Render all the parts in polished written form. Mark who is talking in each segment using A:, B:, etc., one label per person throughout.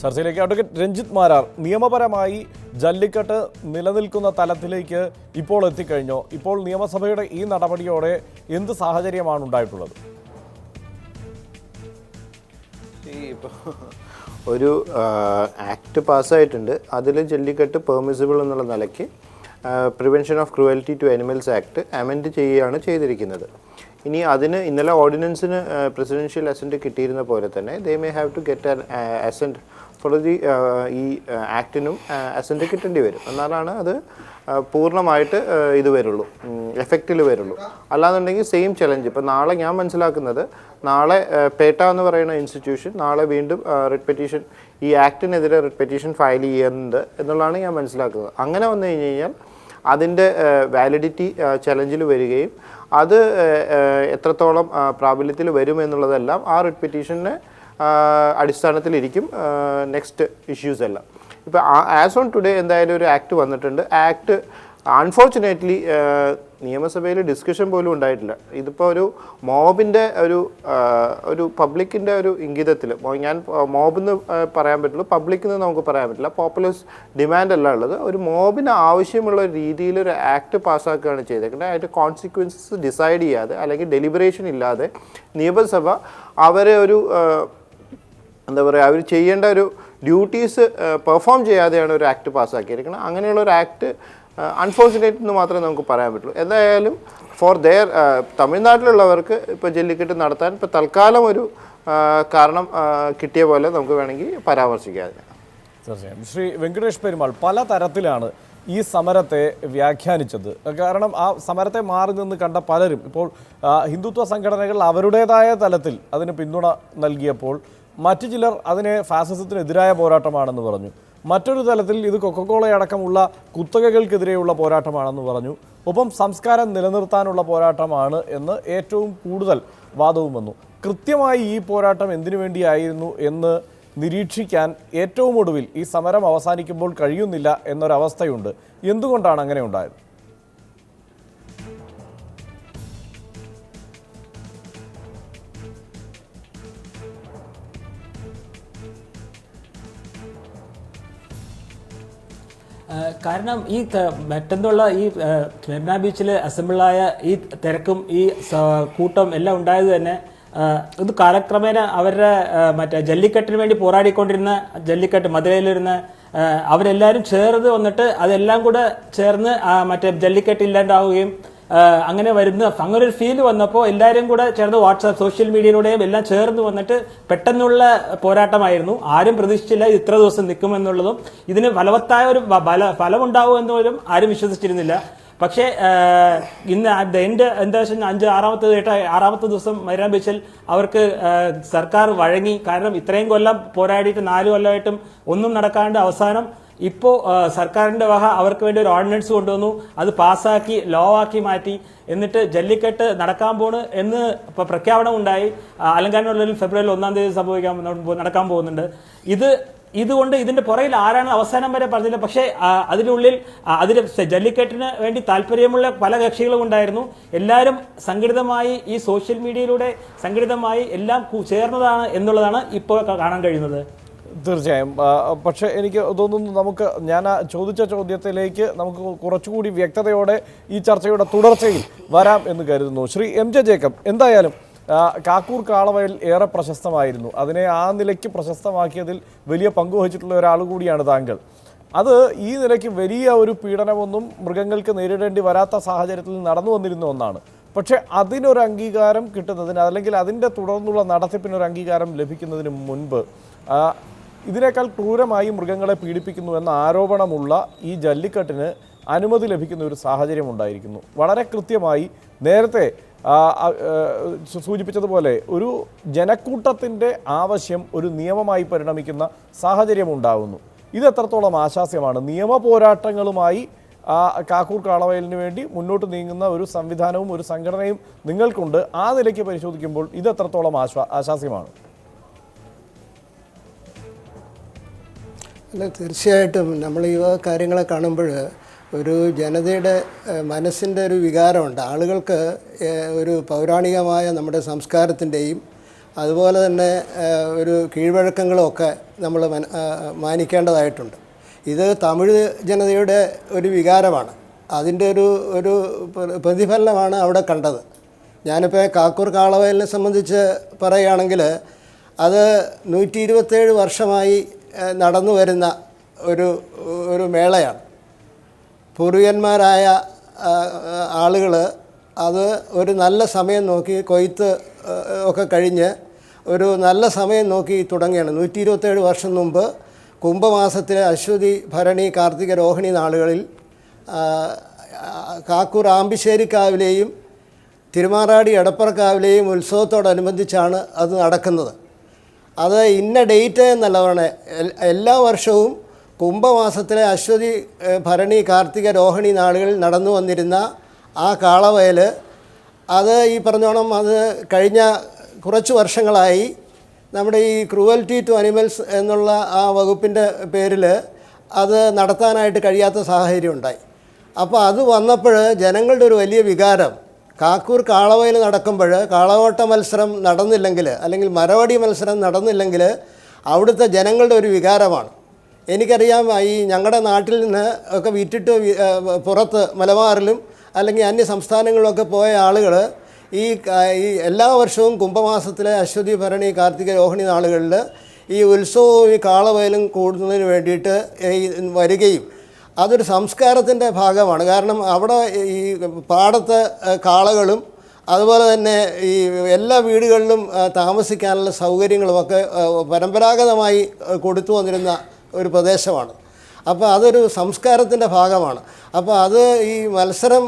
A: ചർച്ചയിലേക്ക് അഡ്വക്കേറ്റ് രഞ്ജിത്ത് മാരാർ, നിയമപരമായി ജല്ലിക്കെട്ട് നിലനിൽക്കുന്ന തലത്തിലേക്ക് ഇപ്പോൾ എത്തിക്കഴിഞ്ഞോ? ഇപ്പോൾ നിയമസഭയുടെ ഈ നടപടിയോടെ എന്ത് സാഹചര്യമാണ് ഉണ്ടായിട്ടുള്ളത്?
B: ഒരു ആക്ട് പാസ്സായിട്ടുണ്ട്. അതിൽ ജല്ലിക്കെട്ട് പെർമിസിബിൾ എന്നുള്ള നിലയ്ക്ക് prevention of cruelty to animals act amend ചെയ്യുകയാണ് ചെയ്തിരിക്കുന്നത്. ഇനി അതിന് ഇന്നലെ ഓർഡിനൻസിന് പ്രസിഡൻഷ്യൽ അസെൻറ്റ് കിട്ടിയിരുന്ന പോലെ തന്നെ they may have to get an assent for the ഈ ആക്ടിനും അസെൻറ്റ് കിട്ടേണ്ടി വരും. എന്നാലാണ് അത് പൂർണ്ണമായിട്ട് ഇത് വരുള്ളൂ, എഫക്റ്റിൽ വരുള്ളൂ. അല്ലാന്നുണ്ടെങ്കിൽ സെയിം ചലഞ്ച്. ഇപ്പോൾ നാളെ ഞാൻ മനസ്സിലാക്കുന്നത്, നാളെ പേട്ട എന്ന് പറയുന്ന ഇൻസ്റ്റിറ്റ്യൂഷൻ നാളെ വീണ്ടും റിട്ട് പെറ്റീഷൻ, ഈ ആക്ടിനെതിരെ റിട്ട് പെറ്റീഷൻ ഫയൽ ചെയ്യുന്നുണ്ട് എന്നുള്ളതാണ് ഞാൻ മനസ്സിലാക്കുന്നത്. അങ്ങനെ വന്നു കഴിഞ്ഞ് കഴിഞ്ഞാൽ അതിൻ്റെ വാലിഡിറ്റി ചലഞ്ചിൽ വരികയും അത് എത്രത്തോളം പ്രാബല്യത്തിൽ വരുമെന്നുള്ളതെല്ലാം ആ റിട്ട് പെറ്റീഷൻ്റെ അടിസ്ഥാനത്തിലിരിക്കും നെക്സ്റ്റ് ഇഷ്യൂസ് എല്ലാം. ഇപ്പോൾ ആസ് ഓൺ ടുഡേ എന്തായാലും ഒരു ആക്ട് വന്നിട്ടുണ്ട്. ആക്ട് അൺഫോർച്ചുനേറ്റ്ലി നിയമസഭയിൽ ഡിസ്കഷൻ പോലും ഉണ്ടായിട്ടില്ല. ഇതിപ്പോൾ ഒരു മോബിൻ്റെ ഒരു പബ്ലിക്കിൻ്റെ ഒരു ഇംഗിതത്തിൽ, ഞാൻ മോബെന്ന് പറയാൻ പറ്റുള്ളൂ, പബ്ലിക്കിൽ നിന്ന് നമുക്ക് പറയാൻ പറ്റില്ല, പോപ്പുലസ് ഡിമാൻഡ് അല്ല ഉള്ളത്. ഒരു മോബിന് ആവശ്യമുള്ള രീതിയിൽ ഒരു ആക്ട് പാസ്സാക്കുകയാണ് ചെയ്തേക്കുന്നത്. അതിൻ്റെ കോൺസിക്വൻസസ് ഡിസൈഡ് ചെയ്യാതെ അല്ലെങ്കിൽ ഡെലിബറേഷൻ ഇല്ലാതെ നിയമസഭ അവരെ ഒരു എന്താ പറയുക, അവർ ചെയ്യേണ്ട ഒരു ഡ്യൂട്ടീസ് പെർഫോം ചെയ്യാതെയാണ് ഒരു ആക്ട് പാസ്സാക്കിയിരിക്കുന്നത്. അങ്ങനെയുള്ള ഒരു ആക്ട് അൺഫോർച്ചുനേറ്റ് എന്ന് മാത്രമേ നമുക്ക് പറയാൻ പറ്റുള്ളൂ. എന്തായാലും ഫോർ ദെയർ തമിഴ്നാട്ടിലുള്ളവർക്ക് ഇപ്പോൾ ജല്ലിക്കെട്ട് നടത്താൻ ഇപ്പോൾ തൽക്കാലം ഒരു കാരണം കിട്ടിയ പോലെ നമുക്ക് വേണമെങ്കിൽ പരാമർശിക്കാം.
A: തീർച്ചയായും. ശ്രീ വെങ്കടേഷ് പെരുമാൾ, പല തരത്തിലാണ് ഈ സമരത്തെ വ്യാഖ്യാനിച്ചത്. കാരണം ആ സമരത്തെ മാറി നിന്ന് കണ്ട പലരും ഇപ്പോൾ ഹിന്ദുത്വ സംഘടനകൾ അവരുടേതായ തലത്തിൽ അതിന് പിന്തുണ നൽകിയപ്പോൾ മറ്റു ചിലർ അതിനെ ഫാസിസത്തിനെതിരായ പോരാട്ടമാണെന്ന് പറഞ്ഞു. മറ്റൊരു തലത്തിൽ ഇത് കൊക്കക്കോളയടക്കമുള്ള കുത്തകകൾക്കെതിരെയുള്ള പോരാട്ടമാണെന്ന് പറഞ്ഞു. ഒപ്പം സംസ്കാരം നിലനിർത്താനുള്ള പോരാട്ടമാണ് എന്ന് ഏറ്റവും കൂടുതൽ വാദവും വന്നു. കൃത്യമായി ഈ പോരാട്ടം എന്തിനു വേണ്ടിയായിരുന്നു എന്ന് നിരീക്ഷിക്കാൻ ഏറ്റവും ഒടുവിൽ ഈ സമരം അവസാനിക്കുമ്പോൾ കഴിയുന്നില്ല എന്നൊരവസ്ഥയുണ്ട്. എന്തുകൊണ്ടാണ് അങ്ങനെ ഉണ്ടായത്?
C: കാരണം ഈ മറ്റന്നുള്ള ഈ മെറിന ബീച്ചിൽ അസംബിളായ ഈ തിരക്കും ഈ കൂട്ടം എല്ലാം ഉണ്ടായത് തന്നെ ഇത് കാലക്രമേണ അവരുടെ മറ്റേ ജല്ലിക്കെട്ടിന് വേണ്ടി പോരാടിക്കൊണ്ടിരുന്ന ജല്ലിക്കെട്ട് മധുരയിലിരുന്ന അവരെല്ലാവരും ചേർന്ന് വന്നിട്ട് അതെല്ലാം കൂടെ ചേർന്ന് മറ്റേ ജല്ലിക്കെട്ട് ഇല്ലാണ്ടാവുകയും അങ്ങനെ വരുന്ന അങ്ങനെ ഒരു ഫീൽ വന്നപ്പോൾ എല്ലാവരും കൂടെ ചേർന്ന് വാട്സാപ്പ് സോഷ്യൽ മീഡിയയിലൂടെയും എല്ലാം ചേർന്ന് വന്നിട്ട് പെട്ടെന്നുള്ള പോരാട്ടമായിരുന്നു. ആരും പ്രതീക്ഷിച്ചില്ല ഇത് ഇത്ര ദിവസം നിൽക്കുമെന്നുള്ളതും ഇതിന് ഫലവത്തായ ഒരു ഫലമുണ്ടാവും എന്നുപോലും ആരും വിശ്വസിച്ചിരുന്നില്ല. പക്ഷേ ഇന്ന് എൻ്റെ എന്താ വെച്ചാൽ ആറാമത്തെ ദിവസം മെറിന ബീച്ചിൽ അവർക്ക് സർക്കാർ വഴങ്ങി. കാരണം ഇത്രയും കൊല്ലം പോരാടിയിട്ട് 4 കൊല്ലമായിട്ടും ഒന്നും നടക്കാണ്ട് അവസാനം ഇപ്പോൾ സർക്കാരിൻ്റെ വക അവർക്ക് വേണ്ടി ഒരു ഓർഡിനൻസ് കൊണ്ടുവന്നു. അത് പാസ്സാക്കി ലോ ആക്കി മാറ്റി. എന്നിട്ട് ജല്ലിക്കെട്ട് നടക്കാൻ പോണ് എന്ന് ഇപ്പോൾ പ്രഖ്യാപനം ഉണ്ടായി. അലങ്കാനൂരിൽ ഫെബ്രുവരി 1-ാം തീയതി നടക്കാൻ പോകുന്നുണ്ട്. ഇതുകൊണ്ട് ഇതിന്റെ പുറകിൽ ആരാണ് അവസാനം വരെ പറഞ്ഞില്ല. പക്ഷേ അതിനുള്ളിൽ ജല്ലിക്കെട്ടിന് വേണ്ടി താല്പര്യമുള്ള പല കക്ഷികളും ഉണ്ടായിരുന്നു. എല്ലാവരും സംഘടിതമായി ഈ സോഷ്യൽ മീഡിയയിലൂടെ സംഘടിതമായി എല്ലാം ചേർന്നതാണ് എന്നുള്ളതാണ് ഇപ്പോൾ കാണാൻ കഴിയുന്നത്.
A: തീർച്ചയായും. പക്ഷേ എനിക്ക് തോന്നുന്നു ഞാൻ ചോദിച്ച ചോദ്യത്തിലേക്ക് നമുക്ക് കുറച്ചുകൂടി വ്യക്തതയോടെ ഈ ചർച്ചയുടെ തുടർച്ചയിൽ വരാം എന്ന് കരുതുന്നു. ശ്രീ എം ജെ ജേക്കബ്, എന്തായാലും കാക്കൂർ കാളവയൽ ഏറെ പ്രശസ്തമായിരുന്നു. അതിനെ ആ നിലയ്ക്ക് പ്രശസ്തമാക്കിയതിൽ വലിയ പങ്കുവഹിച്ചിട്ടുള്ള ഒരാൾ കൂടിയാണ് താങ്കൾ. അത് ഈ നിലയ്ക്ക് വലിയ ഒരു പീഡനമൊന്നും മൃഗങ്ങൾക്ക് നേരിടേണ്ടി വരാത്ത സാഹചര്യത്തിൽ നടന്നു വന്നിരുന്ന ഒന്നാണ്. പക്ഷേ അതിനൊരു അംഗീകാരം കിട്ടുന്നതിന്, അല്ലെങ്കിൽ അതിൻ്റെ തുടർന്നുള്ള നടത്തിപ്പിനൊരു അംഗീകാരം ലഭിക്കുന്നതിന് മുൻപ് ഇതിനേക്കാൾ ക്രൂരമായി മൃഗങ്ങളെ പീഡിപ്പിക്കുന്നു എന്ന ആരോപണമുള്ള ഈ ജല്ലിക്കെട്ടിന് അനുമതി ലഭിക്കുന്ന ഒരു സാഹചര്യം ഉണ്ടായിരിക്കുന്നു. വളരെ കൃത്യമായി നേരത്തെ സൂചിപ്പിച്ചതുപോലെ ഒരു ജനക്കൂട്ടത്തിൻ്റെ ആവശ്യം ഒരു നിയമമായി പരിണമിക്കുന്ന സാഹചര്യം ഉണ്ടാകുന്നു. ഇത് എത്രത്തോളം ആശാസ്യമാണ്? നിയമ പോരാട്ടങ്ങളുമായി കാക്കൂർ കാളവയലിന് വേണ്ടി മുന്നോട്ട് നീങ്ങുന്ന ഒരു സംവിധാനവും ഒരു സംഘടനയും നിങ്ങൾക്കുണ്ട്. ആ നിലയ്ക്ക് പരിശോധിക്കുമ്പോൾ ഇത് എത്രത്തോളം ആശാസ്യമാണ്?
D: അല്ല, തീർച്ചയായിട്ടും നമ്മൾ ഈ കാര്യങ്ങളെ കാണുമ്പോൾ ഒരു ജനതയുടെ മനസ്സിൻ്റെ ഒരു വികാരമുണ്ട്. ആളുകൾക്ക് ഒരു പൗരാണികമായ നമ്മുടെ സംസ്കാരത്തിൻ്റെയും അതുപോലെ തന്നെ ഒരു കീഴ്വഴക്കങ്ങളുമൊക്കെ നമ്മൾ മാനിക്കേണ്ടതായിട്ടുണ്ട്. ഇത് തമിഴ് ജനതയുടെ ഒരു വികാരമാണ്. അതിൻ്റെ ഒരു പ്രതിഫലനമാണ് അവിടെ കണ്ടത്. ഞാനിപ്പോൾ കാക്കൂർ കാളവയലിനെ സംബന്ധിച്ച് പറയുകയാണെങ്കിൽ അത് 127 വർഷമായി നടന്നു വരുന്ന ഒരു മേളയാണ്. പൂർവികന്മാരായ ആളുകൾ അത് ഒരു നല്ല സമയം നോക്കി കൊയ്ത്ത് ഒക്കെ കഴിഞ്ഞ് ഒരു നല്ല സമയം നോക്കി തുടങ്ങിയാണ്. 127 വർഷം മുമ്പ് കുംഭമാസത്തിലെ അശ്വതി, ഭരണി, കാർത്തിക, രോഹിണി നാളുകളിൽ കാക്കൂർ ആമ്പിശ്ശേരിക്കാവിലെയും തിരുമാറാടി എടപ്പറക്കാവിലെയും ഉത്സവത്തോടനുബന്ധിച്ചാണ് അത് നടക്കുന്നത്. അത് ഇന്ന ഡേറ്റ് എന്നല്ല പറയണേ, എല്ലാ വർഷവും കുംഭമാസത്തിലെ അശ്വതി, ഭരണി, കാർത്തിക, രോഹിണി നാളുകളിൽ നടന്നു വന്നിരുന്ന ആ കാളവയൽ അത് ഈ പറഞ്ഞോണം അത് കഴിഞ്ഞ കുറച്ച് വർഷങ്ങളായി നമ്മുടെ ഈ ക്രൂവൽറ്റി ടു അനിമൽസ് എന്നുള്ള ആ വകുപ്പിൻ്റെ പേരിൽ അത് നടത്താനായിട്ട് കഴിയാത്ത സാഹചര്യം ഉണ്ടായി. അപ്പോൾ അത് വന്നപ്പോൾ ജനങ്ങളുടെ ഒരു വലിയ വികാരം, കാക്കൂർ കാളവയൽ നടക്കുമ്പോൾ കാളവോട്ട മത്സരം നടന്നില്ലെങ്കിൽ അല്ലെങ്കിൽ മരവടി മത്സരം നടന്നില്ലെങ്കിൽ അവിടുത്തെ ജനങ്ങളുടെ ഒരു വികാരമാണ്. എനിക്കറിയാം, ഈ ഞങ്ങളുടെ നാട്ടിൽ നിന്ന് ഒക്കെ വിറ്റിട്ട് പുറത്ത് മലബാറിലും അല്ലെങ്കിൽ അന്യ സംസ്ഥാനങ്ങളിലൊക്കെ പോയ ആളുകൾ ഈ എല്ലാ വർഷവും കുംഭമാസത്തിലെ അശ്വതി, ഭരണി, കാർത്തിക, രോഹിണി നാളുകളിൽ ഈ ഉത്സവവും ഈ കാളവയലും കൂടുന്നതിന് വേണ്ടിയിട്ട് വരികയും അതൊരു സംസ്കാരത്തിൻ്റെ ഭാഗമാണ്. കാരണം അവിടെ ഈ പാടത്തെ കാളകളും അതുപോലെ തന്നെ ഈ എല്ലാ വീടുകളിലും താമസിക്കാനുള്ള സൗകര്യങ്ങളുമൊക്കെ പരമ്പരാഗതമായി കൊടുത്തു വന്നിരുന്ന ഒരു പ്രദേശമാണ്. അപ്പോൾ അതൊരു സംസ്കാരത്തിൻ്റെ ഭാഗമാണ്. അപ്പോൾ അത് ഈ മത്സരം,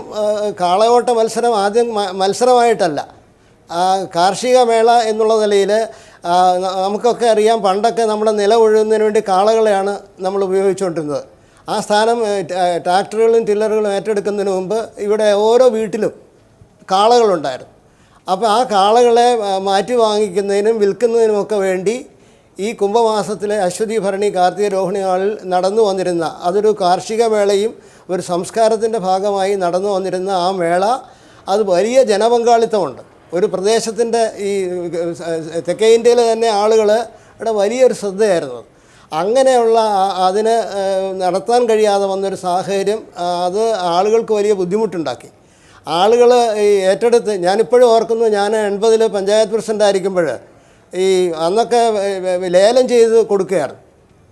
D: കാളയോട്ട മത്സരം ആദ്യം മത്സരമായിട്ടല്ല, കാർഷിക മേള എന്നുള്ള നിലയിൽ നമുക്കൊക്കെ അറിയാം, പണ്ടൊക്കെ നമ്മുടെ നില ഉഴുന്നതിന് വേണ്ടി കാളകളെയാണ് നമ്മൾ ഉപയോഗിച്ചുകൊണ്ടിരുന്നത്. ആ സ്ഥാനം ട്രാക്ടറുകളും ടില്ലറുകളും ഏറ്റെടുക്കുന്നതിന് മുമ്പ് ഇവിടെ ഓരോ വീട്ടിലും കാളകളുണ്ടായിരുന്നു. അപ്പോൾ ആ കാളകളെ മാറ്റി വാങ്ങിക്കുന്നതിനും വിൽക്കുന്നതിനുമൊക്കെ വേണ്ടി ഈ കുംഭമാസത്തിലെ അശ്വതി, ഭരണി, കാർത്തിക, രോഹിണി നാളിൽ നടന്നു വന്നിരുന്ന അതൊരു കാർഷിക മേളയും ഒരു സംസ്കാരത്തിൻ്റെ ഭാഗമായി നടന്നു വന്നിരുന്ന ആ മേള അത് വലിയ ജനപങ്കാളിത്തമുണ്ട്. ഒരു പ്രദേശത്തിൻ്റെ ഈ തെക്കേ ഇന്ത്യയിലെ തന്നെ ആളുകളുടെ വലിയൊരു ശ്രദ്ധയായിരുന്നു. അങ്ങനെയുള്ള അതിന് നടത്താൻ കഴിയാതെ വന്നൊരു സാഹചര്യം അത് ആളുകൾക്ക് വലിയ ബുദ്ധിമുട്ടുണ്ടാക്കി. ആളുകൾ ഈ ഏറ്റെടുത്ത്, ഞാനിപ്പോഴും ഓർക്കുന്നു, ഞാൻ 80 പഞ്ചായത്ത് പ്രസിഡൻ്റ് ആയിരിക്കുമ്പോൾ ഈ അന്നൊക്കെ ലേലം ചെയ്ത് കൊടുക്കുകയാണ്.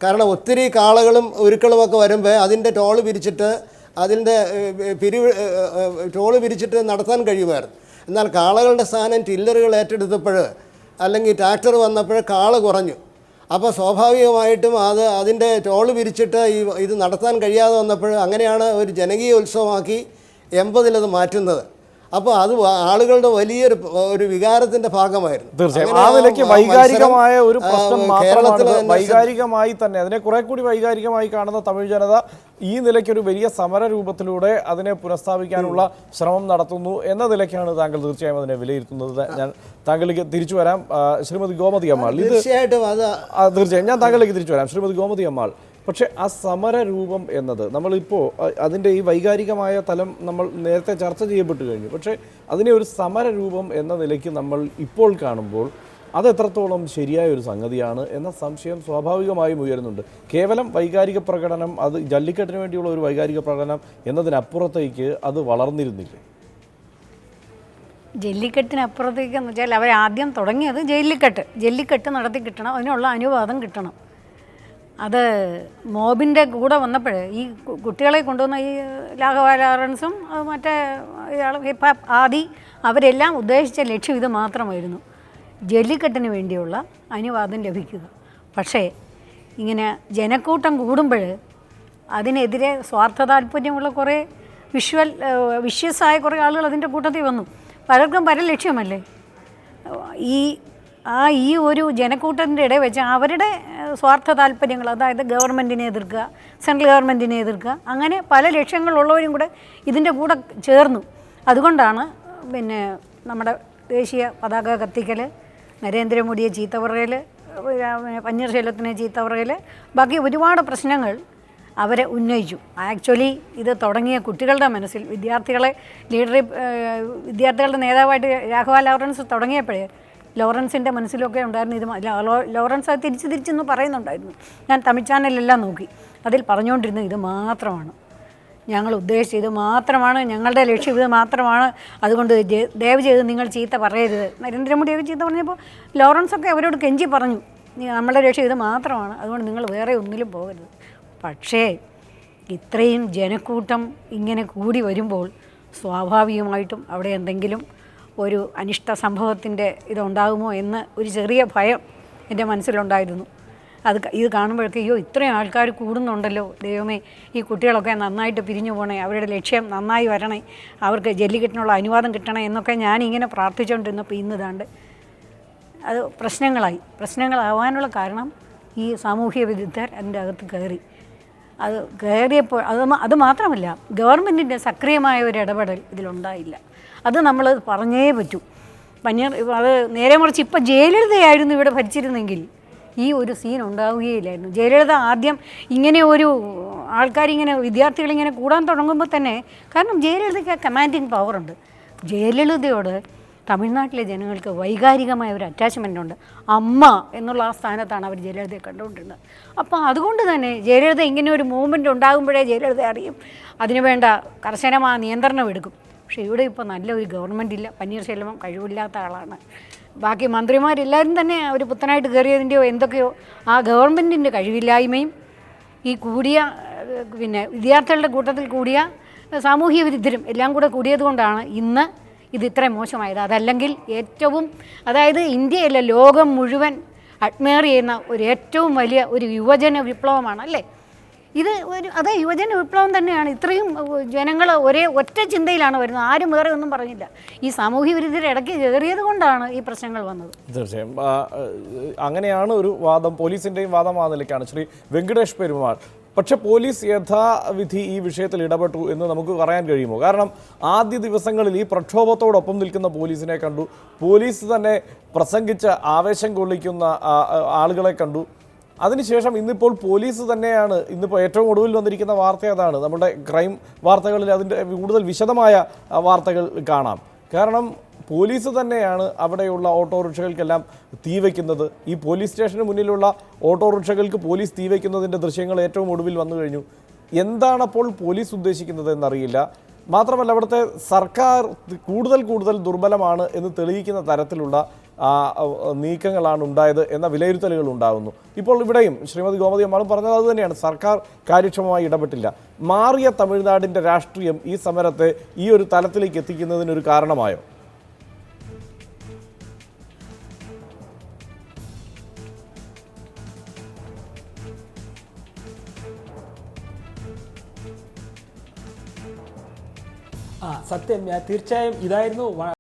D: കാരണം ഒത്തിരി കാളകളും ഉരുക്കളുമൊക്കെ വരുമ്പോൾ അതിൻ്റെ ടോള് പിരിച്ചിട്ട് ടോള് പിരിച്ചിട്ട് നടത്താൻ കഴിയുമായിരുന്നു. എന്നാൽ കാളകളുടെ സ്ഥാനം ടില്ലറുകൾ ഏറ്റെടുത്തപ്പോൾ അല്ലെങ്കിൽ ട്രാക്ടർ വന്നപ്പോൾ കാള കുറഞ്ഞു. അപ്പോൾ സ്വാഭാവികമായിട്ടും അതിൻ്റെ ടോള് പിരിച്ചിട്ട് ഇത് നടത്താൻ കഴിയാതെ വന്നപ്പോൾ അങ്ങനെയാണ് ഒരു ജനകീയ ഉത്സവമാക്കി 80 അത് മാറ്റുന്നത്. അപ്പോൾ അത് ആളുകളുടെ വലിയൊരു വികാരത്തിന്റെ ഭാഗമായിരുന്നു.
A: തീർച്ചയായും ആ നിലയ്ക്ക് വൈകാരികമായ ഒരു പ്രശ്നം മാത്രമാണ്. വൈകാരികമായി തന്നെ അതിനെ കുറെ കൂടി വൈകാരികമായി കാണുന്ന തമിഴ് ജനത ഈ നിലയ്ക്കൊരു വലിയ സമര രൂപത്തിലൂടെ അതിനെ പുനഃസ്ഥാപിക്കാനുള്ള ശ്രമം നടത്തുന്നു എന്ന നിലയ്ക്കാണ് താങ്കൾ തീർച്ചയായും അതിനെ വിലയിരുത്തുന്നത്. ഞാൻ താങ്കളിലേക്ക് തിരിച്ചു വരാം. ശ്രീമതി ഗോമതി അമ്മാൾ, ഇത് തീർച്ചയായും ഞാൻ താങ്കളിലേക്ക് തിരിച്ചു വരാം. ശ്രീമതി ഗോമതി അമ്മാൾ, പക്ഷേ ആ സമരരൂപം എന്നത് നമ്മളിപ്പോൾ അതിൻ്റെ ഈ വൈകാരികമായ തലം നമ്മൾ നേരത്തെ ചർച്ച ചെയ്യപ്പെട്ടു കഴിഞ്ഞു. പക്ഷേ അതിനെ ഒരു സമരരൂപം എന്ന നിലയ്ക്ക് നമ്മൾ ഇപ്പോൾ കാണുമ്പോൾ അത് എത്രത്തോളം ശരിയായ ഒരു സംഗതിയാണ് എന്ന സംശയം സ്വാഭാവികമായും ഉയരുന്നുണ്ട്. കേവലം വൈകാരിക പ്രകടനം, അത് ജല്ലിക്കെട്ടിന് വേണ്ടിയുള്ള ഒരു വൈകാരിക പ്രകടനം എന്നതിനപ്പുറത്തേക്ക് അത് വളർന്നിരുന്നില്ലേ?
E: ജല്ലിക്കെട്ടിനപ്പുറത്തേക്കെന്ന് വെച്ചാൽ അവർ ആദ്യം തുടങ്ങിയത് ജല്ലിക്കെട്ട് നടത്തി കിട്ടണം, അതിനുള്ള അനുവാദം കിട്ടണം. അത് മോബിൻ്റെ കൂടെ വന്നപ്പോൾ ഈ കുട്ടികളെ കൊണ്ടുവന്ന ഈ രാഘവ ലാറൻസും മറ്റേ ഇയാൾ ഹിപ്പാപ്പ് ആദി അവരെല്ലാം ഉദ്ദേശിച്ച ലക്ഷ്യം ഇത് മാത്രമായിരുന്നു, ജല്ലിക്കെട്ടിന് വേണ്ടിയുള്ള അനുവാദം ലഭിക്കുക. പക്ഷേ ഇങ്ങനെ ജനക്കൂട്ടം കൂടുമ്പോൾ അതിനെതിരെ സ്വാർത്ഥ താല്പര്യമുള്ള കുറേ വിശ്വസായ കുറേ ആളുകൾ അതിൻ്റെ കൂട്ടത്തിൽ വന്നു. പലർക്കും പല ലക്ഷ്യമല്ലേ. ഈ ഒരു ജനക്കൂട്ടത്തിൻ്റെ ഇടയിൽ വെച്ച് അവരുടെ സ്വാർത്ഥ താല്പര്യങ്ങൾ, അതായത് ഗവൺമെൻറ്റിനെ എതിർക്കുക, സെൻട്രൽ ഗവൺമെൻറ്റിനെ എതിർക്കുക, അങ്ങനെ പല ലക്ഷ്യങ്ങളുള്ളവരും കൂടെ ഇതിൻ്റെ കൂടെ ചേർന്നു. അതുകൊണ്ടാണ് പിന്നെ നമ്മുടെ ദേശീയ പതാക കത്തിക്കൽ, നരേന്ദ്രമോദിയെ ചീത്ത പറയൽ, പന്നീർശെൽവത്തിനെ ചീത്ത പറയൽ, ബാക്കി ഒരുപാട് പ്രശ്നങ്ങൾ അവരെ ഉന്നയിച്ചു. ആക്ച്വലി ഇത് തുടങ്ങിയ കുട്ടികളുടെ മനസ്സിൽ വിദ്യാർത്ഥികളുടെ നേതാവായിട്ട് രാഘവ ലോറൻസ് തുടങ്ങിയപ്പോഴേ ലോറൻസിൻ്റെ മനസ്സിലൊക്കെ ഉണ്ടായിരുന്നു ഇത്. ലോറൻസ് അത് തിരിച്ചെന്ന് പറയുന്നുണ്ടായിരുന്നു. ഞാൻ തമിഴ് ചാനലെല്ലാം നോക്കി, അതിൽ പറഞ്ഞുകൊണ്ടിരുന്നത് ഇത് മാത്രമാണ്, ഞങ്ങൾ ഉദ്ദേശിച്ചത് ഇത് മാത്രമാണ്, ഞങ്ങളുടെ ലക്ഷ്യം ഇത് മാത്രമാണ്, അതുകൊണ്ട് ദയവ് ചെയ്ത് നിങ്ങൾ ചീത്ത പറയരുത്. നരേന്ദ്രമോദിയൊക്കെ ചീത്ത പറഞ്ഞപ്പോൾ ലോറൻസൊക്കെ അവരോട് കെഞ്ചി പറഞ്ഞു, നമ്മളുടെ ലക്ഷ്യം ഇത് മാത്രമാണ്, അതുകൊണ്ട് നിങ്ങൾ വേറെ ഒന്നിലും പോകരുത്. പക്ഷേ ഇത്രയും ജനക്കൂട്ടം ഇങ്ങനെ കൂടി വരുമ്പോൾ സ്വാഭാവികമായിട്ടും അവിടെ എന്തെങ്കിലും ഒരു അനിഷ്ട സംഭവത്തിൻ്റെ ഇതുണ്ടാകുമോ എന്ന് ഒരു ചെറിയ ഭയം എൻ്റെ മനസ്സിലുണ്ടായിരുന്നു. ഇത് കാണുമ്പോഴൊക്കെ അയ്യോ ഇത്രയും ആൾക്കാർ കൂടുന്നുണ്ടല്ലോ, ദൈവമേ ഈ കുട്ടികളൊക്കെ നന്നായിട്ട് പിരിഞ്ഞു പോകണേ, അവരുടെ ലക്ഷ്യം നന്നായി വരണേ, അവർക്ക് ജല്ലിക്കെട്ടിനുള്ള അനുവാദം കിട്ടണേ എന്നൊക്കെ ഞാനിങ്ങനെ പ്രാർത്ഥിച്ചുകൊണ്ടിരുന്നപ്പോൾ ഇന്നിതാണ്ട് അത് പ്രശ്നങ്ങളാവാനുള്ള കാരണം ഈ സാമൂഹ്യ വിരുദ്ധർ അതിൻ്റെ അകത്ത് കയറി. അത് കയറിയപ്പോൾ അത് മാത്രമല്ല, ഗവൺമെൻറ്റിൻ്റെ സക്രിയമായ ഒരു ഇടപെടൽ ഇതിലുണ്ടായില്ല. അത് നമ്മൾ പറഞ്ഞേ പറ്റൂ. അത് നേരെ മറിച്ച് ഇപ്പം ജയലളിതയായിരുന്നു ഇവിടെ ഭരിച്ചിരുന്നെങ്കിൽ ഈ ഒരു സീൻ ഉണ്ടാവുകയില്ലായിരുന്നു. ജയലളിത ആദ്യം ഇങ്ങനെ ഒരു ആൾക്കാരിങ്ങനെ വിദ്യാർത്ഥികളിങ്ങനെ കൂടാൻ തുടങ്ങുമ്പോൾ തന്നെ, കാരണം ജയലളിതയ്ക്ക് കമാൻഡിങ് പവറുണ്ട്. ജയലളിതയോട് തമിഴ്നാട്ടിലെ ജനങ്ങൾക്ക് വൈകാരികമായ ഒരു അറ്റാച്ച്മെൻ്റ് ഉണ്ട്. അമ്മ എന്നുള്ള ആ സ്ഥാനത്താണ് അവർ ജയലളിതയെ കണ്ടുകൊണ്ടിരുന്നത്. അപ്പോൾ അതുകൊണ്ട് തന്നെ ജയലളിത ഇങ്ങനെ ഒരു മൂവ്മെൻറ്റ് ഉണ്ടാകുമ്പോഴേ ജയലളിത അറിയും, അതിനുവേണ്ട കർശനമായ നിയന്ത്രണം എടുക്കും. പക്ഷേ ഇവിടെ ഇപ്പോൾ നല്ലൊരു ഗവൺമെൻറ് ഇല്ല. പന്നീർശെൽവം കഴിവില്ലാത്ത ആളാണ്. ബാക്കി മന്ത്രിമാരെല്ലാവരും തന്നെ ഒരു പുത്തനായിട്ട് കയറിയതിൻ്റെയോ എന്തൊക്കെയോ ആ ഗവൺമെൻറ്റിൻ്റെ കഴിവില്ലായ്മയും ഈ കൂടിയ വിദ്യാർത്ഥികളുടെ കൂട്ടത്തിൽ കൂടിയ സാമൂഹ്യ വിരുദ്ധരും എല്ലാം കൂടെ കൂടിയത് കൊണ്ടാണ് ഇന്ന് ഇത് ഇത്രയും മോശമായത്. അതല്ലെങ്കിൽ അതായത് ഇന്ത്യയല്ല, ലോകം മുഴുവൻ അഡ്മയർ ചെയ്യുന്ന ഏറ്റവും വലിയ ഒരു യുവജന വിപ്ലവമാണ് അല്ലേ ഇത്. അതേ യുവജന വിപ്ലവം തന്നെയാണ്. ഇത്രയും ജനങ്ങൾ ഒറ്റ ചിന്തയിലാണ് വരുന്നത്, ആരും വേറെ ഒന്നും പറഞ്ഞില്ല. ഈ സാമൂഹ്യ വിരുദ്ധരെ ഇടയ്ക്ക് കയറിയത് കൊണ്ടാണ് ഈ പ്രശ്നങ്ങൾ വന്നത്.
A: തീർച്ചയായും അങ്ങനെയാണ് ഒരു വാദം, പോലീസിൻ്റെയും വാദം ആ നിലയ്ക്കാണ്. ശ്രീ വെങ്കടേഷ് പെരുമാൾ, പക്ഷെ പോലീസ് യഥാവിധി ഈ വിഷയത്തിൽ ഇടപെട്ടു എന്ന് നമുക്ക് പറയാൻ കഴിയുമോ? കാരണം ആദ്യ ദിവസങ്ങളിൽ ഈ പ്രക്ഷോഭത്തോടൊപ്പം നിൽക്കുന്ന പോലീസിനെ കണ്ടു, പോലീസ് തന്നെ പ്രസംഗിച്ച് ആവേശം കൊള്ളിക്കുന്ന ആളുകളെ കണ്ടു. അതിനുശേഷം ഇന്നിപ്പോൾ പോലീസ് തന്നെയാണ്, ഇന്നിപ്പോൾ ഏറ്റവും ഒടുവിൽ വന്നിരിക്കുന്ന വാർത്ത അതാണ്. നമ്മുടെ ക്രൈം വാർത്തകളിൽ അതിൻ്റെ കൂടുതൽ വിശദമായ വാർത്തകൾ കാണാം. കാരണം പോലീസ് തന്നെയാണ് അവിടെയുള്ള ഓട്ടോറിക്ഷകൾക്കെല്ലാം തീ വയ്ക്കുന്നത്. ഈ പോലീസ് സ്റ്റേഷന് മുന്നിലുള്ള ഓട്ടോറിക്ഷകൾക്ക് പോലീസ് തീ വയ്ക്കുന്നതിൻ്റെ ദൃശ്യങ്ങൾ ഏറ്റവും ഒടുവിൽ വന്നു കഴിഞ്ഞു. എന്താണപ്പോൾ പോലീസ് ഉദ്ദേശിക്കുന്നത് എന്നറിയില്ല. മാത്രമല്ല അവിടുത്തെ സർക്കാർ കൂടുതൽ ദുർബലമാണ് എന്ന് തെളിയിക്കുന്ന തരത്തിലുള്ള നീക്കങ്ങളാണ് ഉണ്ടായത് എന്ന വിലയിരുത്തലുകൾ ഉണ്ടാകുന്നു. ഇപ്പോൾ ഇവിടെയും ശ്രീമതി ഗോമതി അമ്മാളും പറഞ്ഞത് അതുതന്നെയാണ്, സർക്കാർ കാര്യക്ഷമമായി ഇടപെട്ടില്ല. മാറിയ തമിഴ്നാടിൻ്റെ രാഷ്ട്രീയം ഈ സമരത്തെ ഈ ഒരു തലത്തിലേക്ക് എത്തിക്കുന്നതിനൊരു കാരണമായോ?
C: സത്യം, തീർച്ചയായും ഇതായിരുന്നു